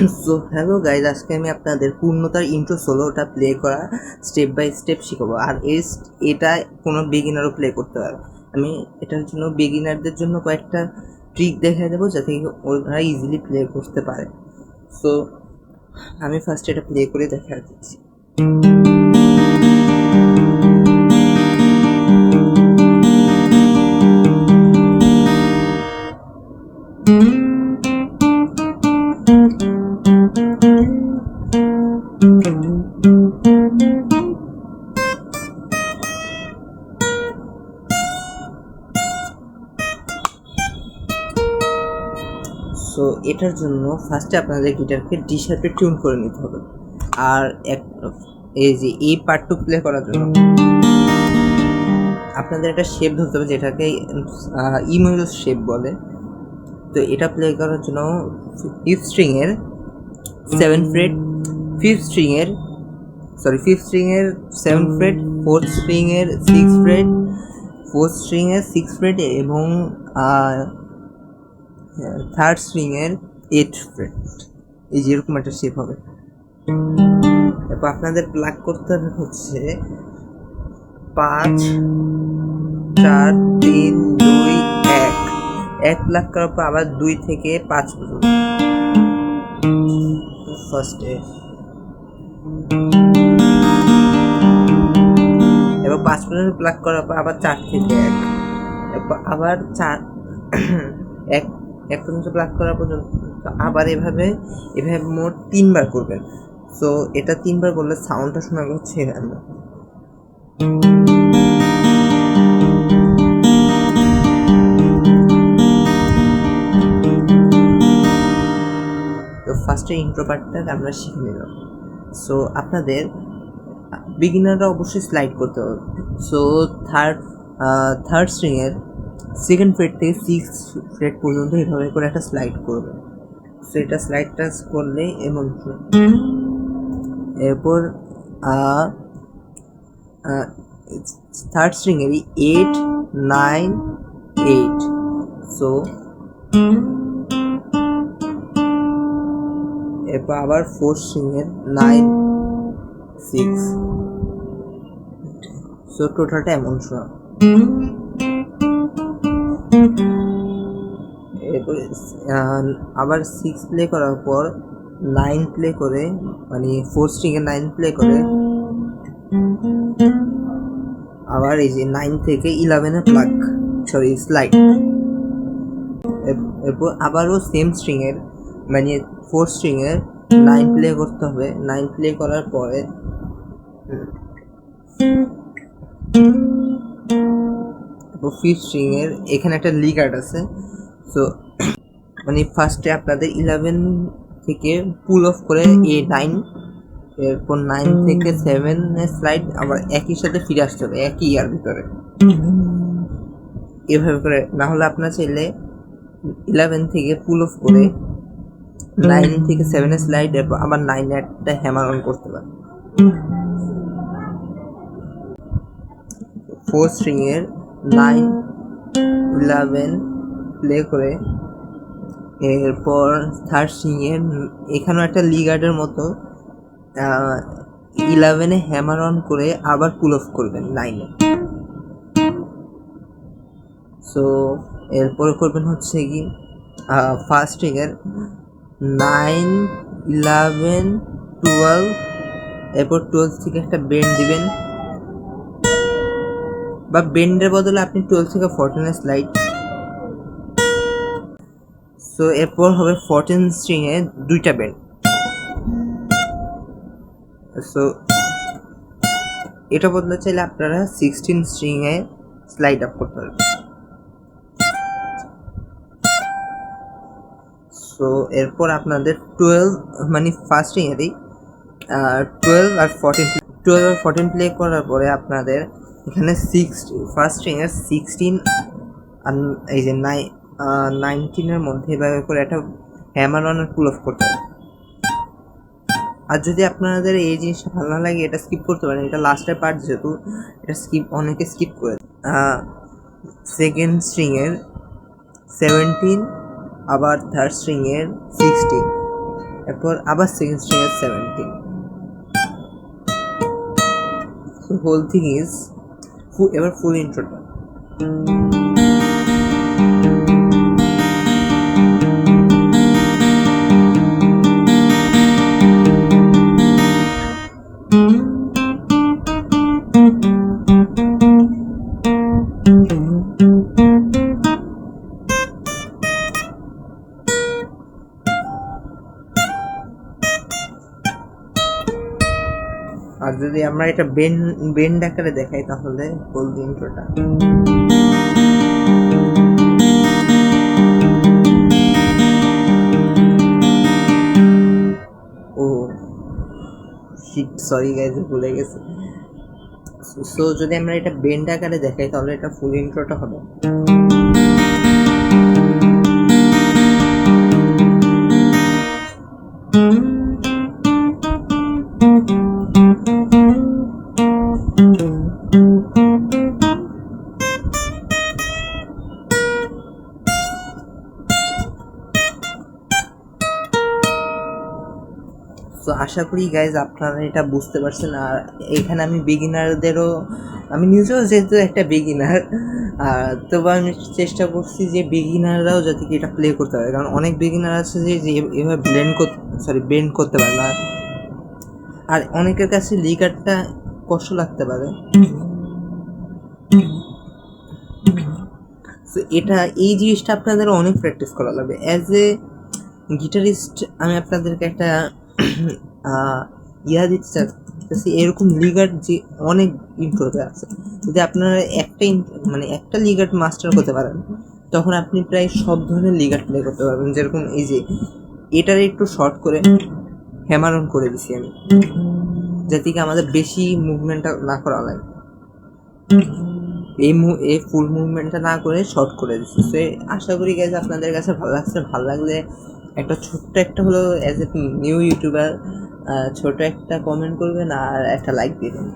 So hello guys, আজকে আমি আপনাদের পূর্ণতার ইন্ট্রো সোলোটা প্লে করা স্টেপ বাই স্টেপ শিখাবো। আর এটা কোনো বিগিনারও প্লে করতে পারে। আমি এটার জন্য বিগিনারদের জন্য কয়েকটা ট্রিক দেখাই দেবো যাতে ওরা ইজিলি প্লে করতে পারে। সো আমি ফার্স্ট এটা প্লে করে দেখা দিচ্ছি। সো এটার জন্য ফার্স্টে আপনাদের গিটারকে ডি শার্পে টিউন করে নিতে হবে। আর এই যে এই পার্টটু প্লে করার জন্য আপনাদের একটা শেপ ধরতে হবে, যেটাকে ইমোজো শেপ বলে। তো এটা প্লে করার জন্য ফিফথ স্ট্রিংয়ের 7 ফ্রেট, ফিফথ স্ট্রিংয়ের 7 ফ্রেট, ফোর্থ স্ট্রিংয়ের 6 ফ্রেট, ফোর্থ স্ট্রিংয়ের 6 ফ্রেট এবং থার্ড স্ট্রিংয়ের 8 ফ্রেট, এই যেরকম একটা শেপ হবে। তারপর আপনাদের প্লাগ করতে হবে হচ্ছে 5 4 3 2 1 প্লাগ করার পর আবার 2 থেকে 5 পর্যন্ত ফার্স্টে, এবার 5 পর্যন্ত প্লাগ করার পর আবার 4 থেকে 1, এরপর আবার 1 পর্যন্ত প্লাগ করা পর্যন্ত আবার এভাবে মোট 3 বার করবেন। সো এটা 3 বার করলে সাউন্ডটা শোনা যাচ্ছে এখানে। তো ফার্স্টে ইন্ট্রো পার্টটা আমরা শিখে নিলাম। সো আপনাদের বিগিনাররা অবশ্যই স্লাইড করতে হবে। সো থার্ড স্ট্রিংয়ের 2nd ফ্রেট থেকে 6th ফ্রেট পর্যন্ত এভাবে করে একটা স্লাইড করবে। সো এটা স্লাইডটা করলে এমন, এরপর থার্ড স্ট্রিংয়েরই 8 9 8, সো এরপর আবার ফোর্থ স্ট্রিংয়ের 9 6, সো টোটালটা এমন শোনা। এরপর আবার 6 প্লে করার পর 9 প্লে করে, মানে ফোর্থ স্ট্রিংয়ে 9 প্লে করে আবার এই যে 9 থেকে 11-এ প্লাগ স্লাইড। এরপর আবারও সেম স্ট্রিংয়ের, মানে ফোর্থ স্ট্রিংয়ের 9 প্লে করতে হবে। 9 প্লে করার পরে ফিফথ স্ট্রিংয়ের এখানে একটা লিগার্ড আছে। সো মানে ফার্স্টে আপনাদের 11 থেকে পুল অফ করে A9, এরপর 9 থেকে 7-এ স্লাইড, আবার একই সাথে ফিরে আসতে হবে একই ইয়ার ভিতরে, এভাবে করে। না হলে আপনার চাইলে 11 থেকে পুল অফ করে 9 থেকে 7-এ স্লাইড, এরপর আবার 9-এ একটা হ্যামার অন করতে পারে। ফোর্থ স্ট্রিংয়ের 9 11 প্লে করে, এরপর থার্ড স্ট্রিংয়ের এখানেও একটা লিগার্ডের মতো 11-এ হ্যামার অন করে আবার পুল অফ করবেন 9-এ। সো এরপরে করবেন হচ্ছে কি ফার্স্ট স্ট্রিংয়ের 9 11 12, এরপর 12 থেকে একটা বেন্ড দিবেন, বা বেন্ডের বদলে আপনি 12 থেকে 14-এ স্লাইড। সো এরপর হবে 14 স্ট্রিংয়ে 2টা বেন্ড। সো এটা বদলে চাইলে আপনারা 16 স্ট্রিংয়ে স্লাইড আপ করতে পারবেন। সো এরপর আপনাদের 12, মানে ফার্স্ট স্ট্রিংয়েরই 12 আর 14 প্লে করার পরে আপনাদের এখানে ফার্স্ট স্ট্রিংয়ের 16 আর এই যে 19-এর মধ্যে এভাবে করে একটা হ্যামার অন পুল অফ করতে হবে। আর যদি আপনাদের এই জিনিসটা ভালো না লাগে, এটা স্কিপ করতে পারেন, এটা লাস্টের পার্ট যেহেতু, এটা অনেকে স্কিপ করে। সেকেন্ড স্ট্রিংয়ের 17, আবার থার্ড স্ট্রিংয়ের 16, এরপর আবার সেকেন্ড স্ট্রিং এর 17। সো হোল থিং ইজ এবার ফুল ইন্ট্রোটা। আর যদি আমরা এটা বেন্ড আকারে দেখাই তাহলে হোল ইন্ট্রোটা। ও শিট, সরি গাইজ, ভুলে গেছে। সো যদি আমরা এটা বেন্ড আকারে দেখাই তাহলে এটা ফুল ইন্ট্রোটা হবে। তো আশা করি গাইজ আপনারা এটা বুঝতে পারছেন। আর এখানে আমি বিগিনারদেরও, আমি নিজেও যেহেতু একটা বিগিনার, তবু আমি চেষ্টা করছি যে বিগিনাররাও যাতে কি এটা প্লে করতে পারে, কারণ অনেক বিগিনার আছে যে এভাবে বেন্ড করতে পারে না। আর অনেকের কাছে লিগারটা কষ্ট লাগতে পারে। তো এটা, এই জিনিসটা আপনাদের অনেক প্র্যাকটিস করা লাগবে। অ্যাজ এ গিটারিস্ট আমি আপনাদেরকে একটা দিতে চাচ্ছি, এরকম লিগার্ড যে অনেক ইন্ট্রোতে আছে, যদি আপনারা একটা লিগার্ড মাস্টার করতে পারেন তখন আপনি প্রায় সব ধরনের লিগার্ড প্লে করতে পারবেন। যেরকম এই যে এটার একটু শর্ট করে হ্যামার অন করে দিছি আমি, যাতে কি আমাদের বেশি মুভমেন্টটা না করা লাগে। এই ফুল মুভমেন্টটা না করে শর্ট করে দিচ্ছি। সো আশা করি গাইজ আপনাদের কাছে ভালো লাগছে। ভালো লাগলে একটা ছোট্ট একটা হলো, অ্যাজ এ নিউ ইউটিউবার ছোট একটা কমেন্ট করবেন আর একটা লাইক দিবেন।